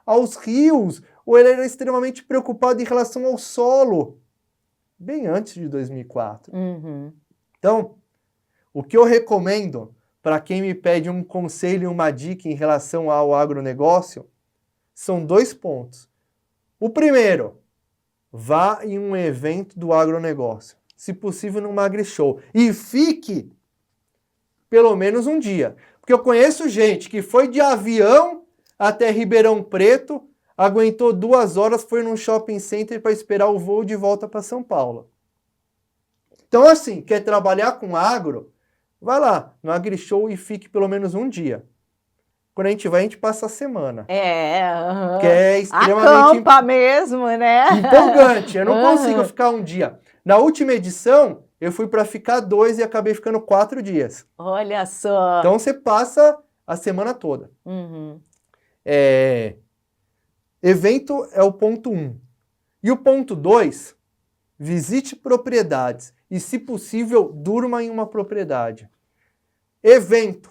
aos rios, ou ele era extremamente preocupado em relação ao solo, bem antes de 2004. Então, o que eu recomendo para quem me pede um conselho e uma dica em relação ao agronegócio são 2 pontos. O primeiro, vá em um evento do agronegócio, se possível numa AgriShow, e fique pelo menos um dia. Porque eu conheço gente que foi de avião até Ribeirão Preto, aguentou 2 horas, foi num shopping center para esperar o voo de volta para São Paulo. Então, assim, quer trabalhar com agro? Vai lá no AgriShow e fique pelo menos um dia. Quando a gente vai, a gente passa a semana. Que é extremamente acampa mesmo, né? empolgante. Eu não consigo ficar um dia. Na última edição, eu fui para ficar 2 e acabei ficando 4 dias. Olha só. Então você passa a semana toda. Evento é o ponto 1. E o ponto 2, visite propriedades e, se possível, durma em uma propriedade. Evento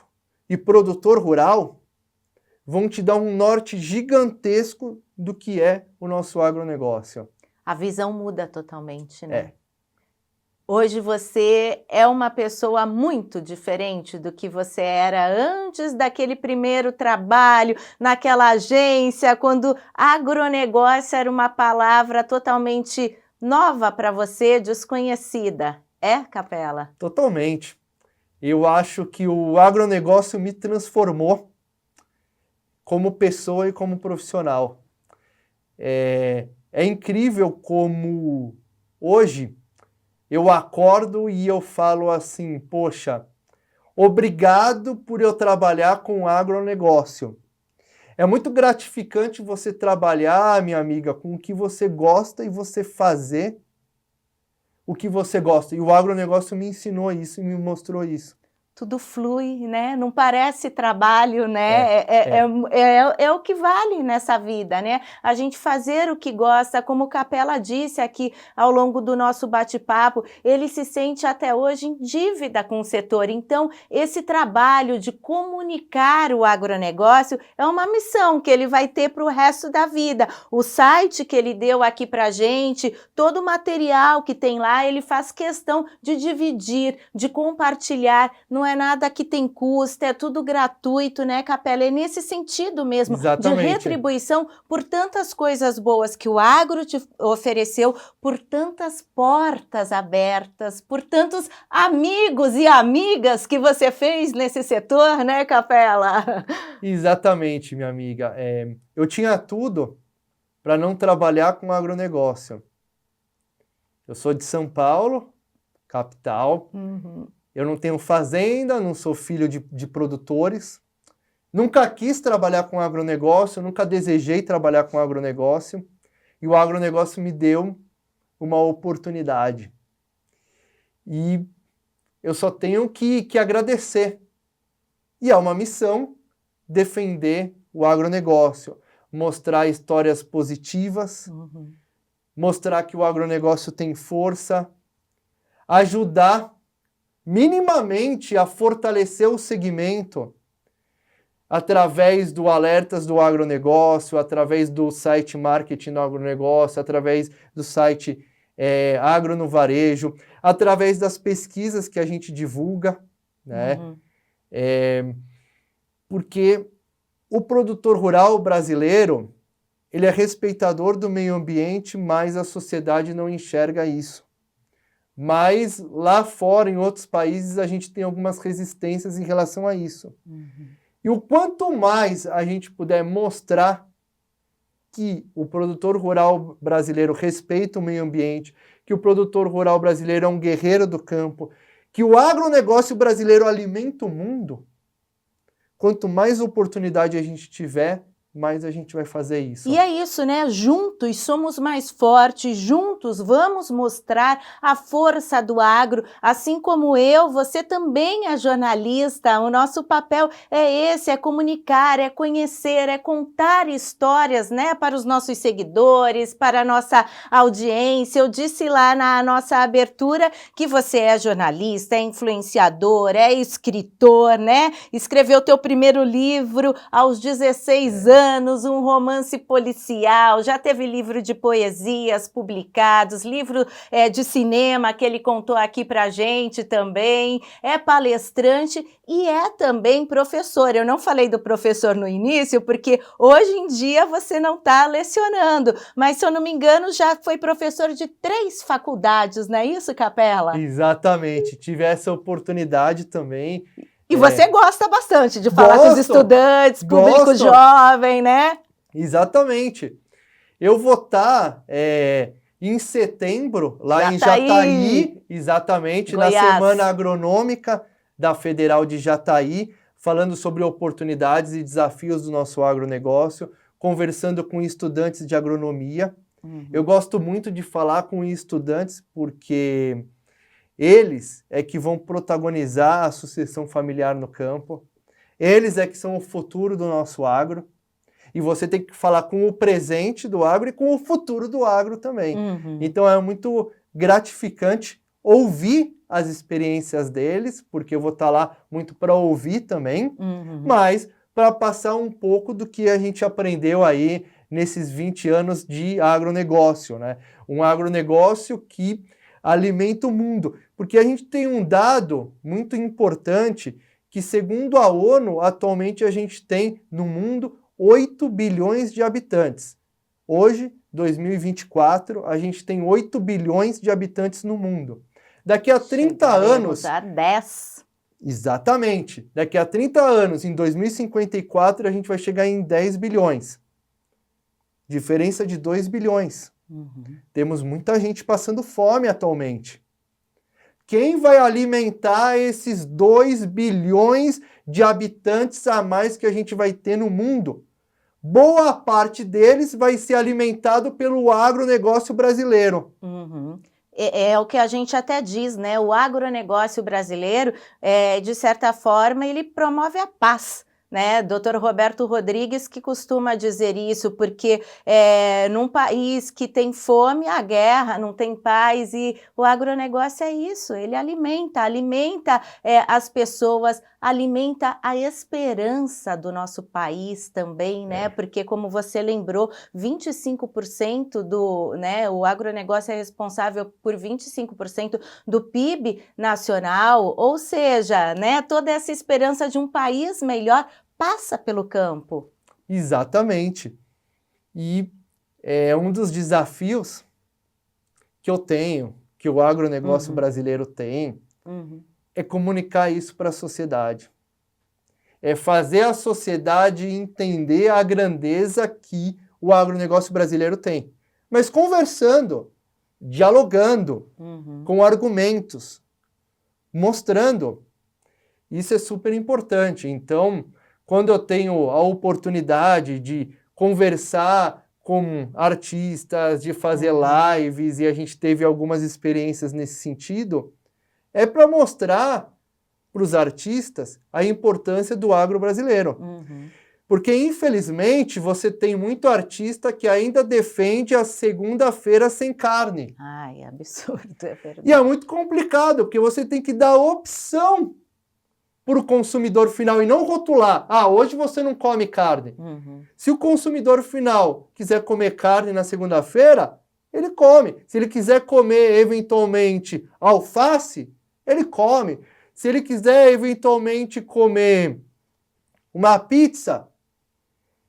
e produtor rural vão te dar um norte gigantesco do que é o nosso agronegócio. A visão muda totalmente, né? Hoje você é uma pessoa muito diferente do que você era antes daquele primeiro trabalho, naquela agência, quando agronegócio era uma palavra totalmente nova para você, desconhecida. É, Capela? Totalmente. Eu acho que o agronegócio me transformou como pessoa e como profissional. É incrível como hoje eu acordo e eu falo assim, poxa, obrigado por eu trabalhar com agronegócio. É muito gratificante você trabalhar, minha amiga, com o que você gosta e você fazer o que você gosta. E o agronegócio me ensinou isso e me mostrou isso. Tudo flui, né? Não parece trabalho, né? É o que vale nessa vida, né? A gente fazer o que gosta, como o Capela disse aqui ao longo do nosso bate-papo, ele se sente até hoje em dívida com o setor. Então, esse trabalho de comunicar o agronegócio é uma missão que ele vai ter para o resto da vida. O site que ele deu aqui para a gente, todo o material que tem lá, ele faz questão de dividir, de compartilhar. Não é nada que tem custo, é tudo gratuito, né, Capela? É nesse sentido mesmo, exatamente, de retribuição por tantas coisas boas que o agro te ofereceu, por tantas portas abertas, por tantos amigos e amigas que você fez nesse setor, né, Capela? Exatamente, minha amiga. Eu tinha tudo para não trabalhar com agronegócio. Eu sou de São Paulo, capital. Eu não tenho fazenda, não sou filho de produtores. Nunca quis trabalhar com agronegócio, nunca desejei trabalhar com agronegócio. E o agronegócio me deu uma oportunidade. E eu só tenho que agradecer. E é uma missão defender o agronegócio, mostrar histórias positivas, mostrar que o agronegócio tem força, ajudar minimamente a fortalecer o segmento através do Alertas do Agronegócio, através do site Marketing do Agronegócio, através do site Agro no Varejo, através das pesquisas que a gente divulga, né? Porque o produtor rural brasileiro, ele é respeitador do meio ambiente, mas a sociedade não enxerga isso. mas lá fora, em outros países, a gente tem algumas resistências em relação a isso. E o quanto mais a gente puder mostrar que o produtor rural brasileiro respeita o meio ambiente, que o produtor rural brasileiro é um guerreiro do campo, que o agronegócio brasileiro alimenta o mundo, quanto mais oportunidade a gente tiver, mais a gente vai fazer isso. E é isso, né? Juntos somos mais fortes, juntos vamos mostrar a força do agro. Assim como eu, você também é jornalista. O nosso papel é esse, é comunicar, é conhecer, é contar histórias, né? Para os nossos seguidores, para a nossa audiência. Eu disse lá na nossa abertura que você é jornalista, é influenciador, é escritor, né? Escreveu teu primeiro livro aos 16 anos. Um romance policial, já teve livro de poesias publicados, livro de cinema que ele contou aqui pra gente também, é palestrante e é também professor. Eu não falei do professor no início, porque hoje em dia você não está lecionando, mas se eu não me engano já foi professor de 3 faculdades, não é isso, Capela? Exatamente, tive essa oportunidade também. E você gosta bastante de falar com os estudantes, público jovem, né? Exatamente. Eu vou estar em setembro, lá em Jataí, exatamente, Goiás. Na Semana Agronômica da Federal de Jataí, falando sobre oportunidades e desafios do nosso agronegócio, conversando com estudantes de agronomia. Eu gosto muito de falar com estudantes porque eles é que vão protagonizar a sucessão familiar no campo. Eles é que são o futuro do nosso agro. E você tem que falar com o presente do agro e com o futuro do agro também. Então é muito gratificante ouvir as experiências deles, porque eu vou estar lá muito para ouvir também, mas para passar um pouco do que a gente aprendeu aí nesses 20 anos de agronegócio, né? Um agronegócio que alimenta o mundo. Porque a gente tem um dado muito importante que, segundo a ONU, atualmente a gente tem no mundo 8 bilhões de habitantes. Hoje, 2024, a gente tem 8 bilhões de habitantes no mundo. Daqui a 30 anos... a 10. Exatamente. Daqui a 30 anos, em 2054, a gente vai chegar em 10 bilhões. Diferença de 2 bilhões. Temos muita gente passando fome atualmente. Quem vai alimentar esses 2 bilhões de habitantes a mais que a gente vai ter no mundo? Boa parte deles vai ser alimentado pelo agronegócio brasileiro. É o que a gente até diz, né? O agronegócio brasileiro, de certa forma, ele promove a paz. Né, Dr. Roberto Rodrigues que costuma dizer isso, porque num país que tem fome, há guerra, não tem paz, e o agronegócio é isso, ele alimenta as pessoas, alimenta a esperança do nosso país também, né, porque como você lembrou, 25% o agronegócio é responsável por 25% do PIB nacional, ou seja, né, toda essa esperança de um país melhor passa pelo campo. Exatamente. E um dos desafios que eu tenho, que o agronegócio brasileiro tem, é comunicar isso para a sociedade. É fazer a sociedade entender a grandeza que o agronegócio brasileiro tem. Mas conversando, dialogando, com argumentos, mostrando. Isso é super importante. Então, quando eu tenho a oportunidade de conversar com artistas, de fazer lives, e a gente teve algumas experiências nesse sentido, é para mostrar para os artistas a importância do agro brasileiro. Porque, infelizmente, você tem muito artista que ainda defende a segunda-feira sem carne. Ai, absurdo, é verdade. E é muito complicado, porque você tem que dar opção para o consumidor final e não rotular. Hoje você não come carne. Se o consumidor final quiser comer carne na segunda-feira, ele come. Se ele quiser comer, eventualmente, alface, ele come. Se ele quiser, eventualmente, comer uma pizza,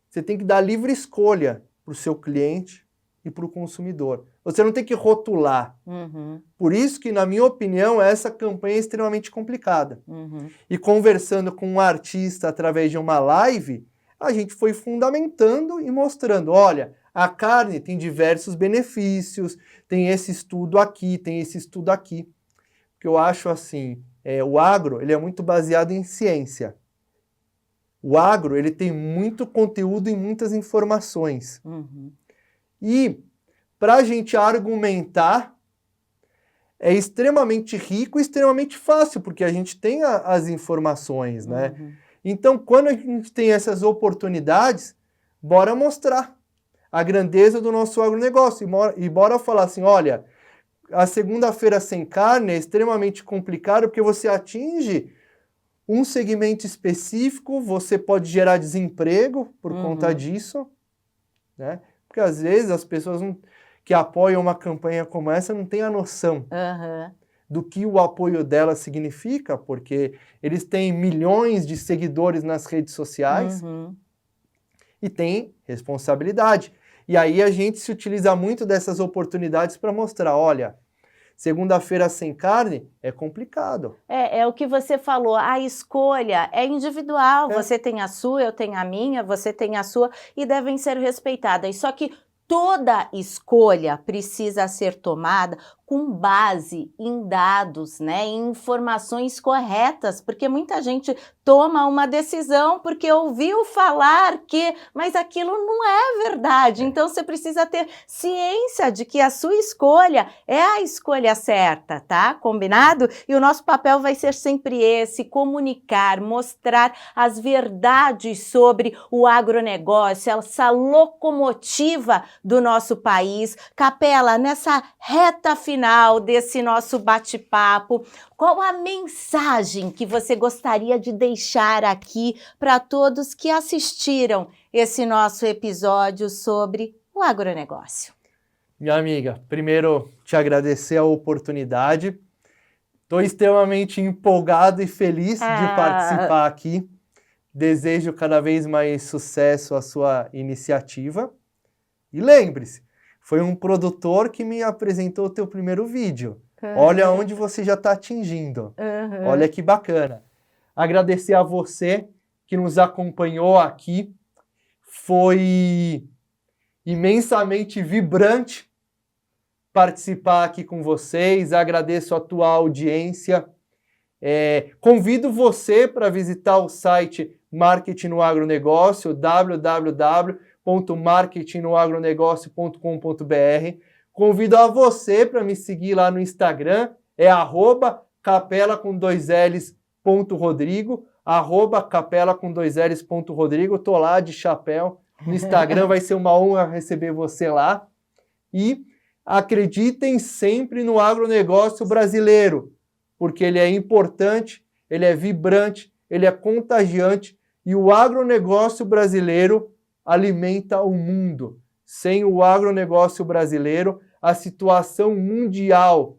você tem que dar livre escolha para o seu cliente, e para o consumidor. Você não tem que rotular. Uhum. Por isso que, na minha opinião, essa campanha é extremamente complicada. Uhum. E conversando com um artista através de uma live, a gente foi fundamentando e mostrando, olha, a carne tem diversos benefícios, tem esse estudo aqui, tem esse estudo aqui. Porque eu acho assim, o agro ele é muito baseado em ciência. O agro ele tem muito conteúdo e muitas informações. Uhum. E para a gente argumentar é extremamente rico e extremamente fácil, porque a gente tem as informações, né? Uhum. Então, quando a gente tem essas oportunidades, bora mostrar a grandeza do nosso agronegócio e bora falar assim, olha, a segunda-feira sem carne é extremamente complicado porque você atinge um segmento específico, você pode gerar desemprego por conta disso, né? Porque às vezes as pessoas que apoiam uma campanha como essa não têm a noção do que o apoio dela significa, porque eles têm milhões de seguidores nas redes sociais e têm responsabilidade. E aí a gente se utiliza muito dessas oportunidades para mostrar, olha, segunda-feira sem carne é complicado. É o que você falou, a escolha é individual, você tem a sua, eu tenho a minha, você tem a sua e devem ser respeitadas. Só que toda escolha precisa ser tomada com base em dados, né, em informações corretas, porque muita gente toma uma decisão porque ouviu falar que, mas aquilo não é verdade. Então você precisa ter ciência de que a sua escolha é a escolha certa, tá? Combinado? E o nosso papel vai ser sempre esse, comunicar, mostrar as verdades sobre o agronegócio, essa locomotiva do nosso país. Capela, nessa reta final desse nosso bate-papo, qual a mensagem que você gostaria de deixar aqui para todos que assistiram esse nosso episódio sobre o agronegócio? Minha amiga, primeiro te agradecer a oportunidade. Estou extremamente empolgado e feliz de participar aqui. Desejo cada vez mais sucesso à sua iniciativa. E lembre-se, foi um produtor que me apresentou o teu primeiro vídeo. Olha onde você já está atingindo. Olha que bacana. Agradecer a você que nos acompanhou aqui. Foi imensamente vibrante participar aqui com vocês. Agradeço a tua audiência. Convido você para visitar o site Marketing no Agronegócio, www.marketingnoagronegócio.com.br. Convido a você para me seguir lá no Instagram, @capela_Rodrigo, @capela_Rodrigo. Tô lá de chapéu no Instagram, vai ser uma honra receber você lá. E acreditem sempre no agronegócio brasileiro, porque ele é importante, ele é vibrante, ele é contagiante e o agronegócio brasileiro alimenta o mundo. Sem o agronegócio brasileiro, a situação mundial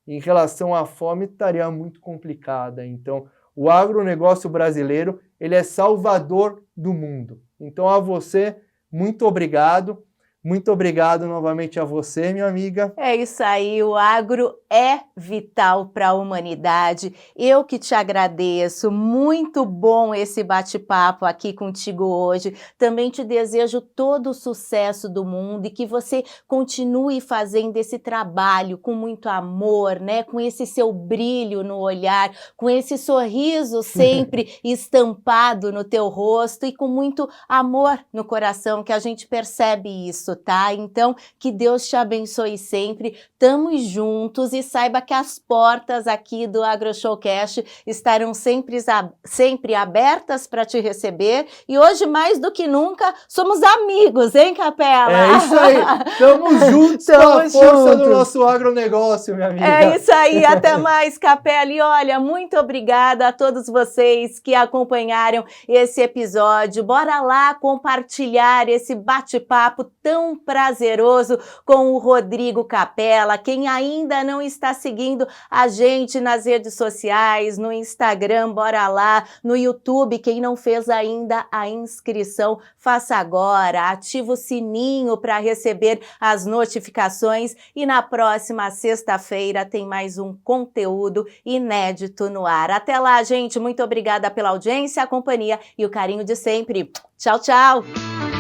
em relação à fome estaria muito complicada. Então, o agronegócio brasileiro, ele é salvador do mundo. Então, a você, muito obrigado. Muito obrigado novamente a você, minha amiga. É isso aí, o agro é vital para a humanidade. Eu que te agradeço, muito bom esse bate-papo aqui contigo hoje. Também te desejo todo o sucesso do mundo e que você continue fazendo esse trabalho com muito amor, né? Com esse seu brilho no olhar, com esse sorriso sempre estampado no teu rosto e com muito amor no coração, que a gente percebe isso, tá? Então, que Deus te abençoe sempre. Tamo juntos e saiba que as portas aqui do AgroShowcast estarão sempre abertas para te receber. E hoje, mais do que nunca, somos amigos, hein, Capela? É isso aí. Tamo juntos com a força do nosso agronegócio, minha amiga. É isso aí. Até mais, Capela. E olha, muito obrigada a todos vocês que acompanharam esse episódio. Bora lá compartilhar esse bate-papo tão tão prazeroso com o Rodrigo Capella. Quem ainda não está seguindo a gente nas redes sociais, no Instagram, bora lá, no YouTube, quem não fez ainda a inscrição, faça agora, ativa o sininho para receber as notificações e na próxima sexta-feira tem mais um conteúdo inédito no ar. Até lá, gente, muito obrigada pela audiência, a companhia e o carinho de sempre. Tchau, tchau!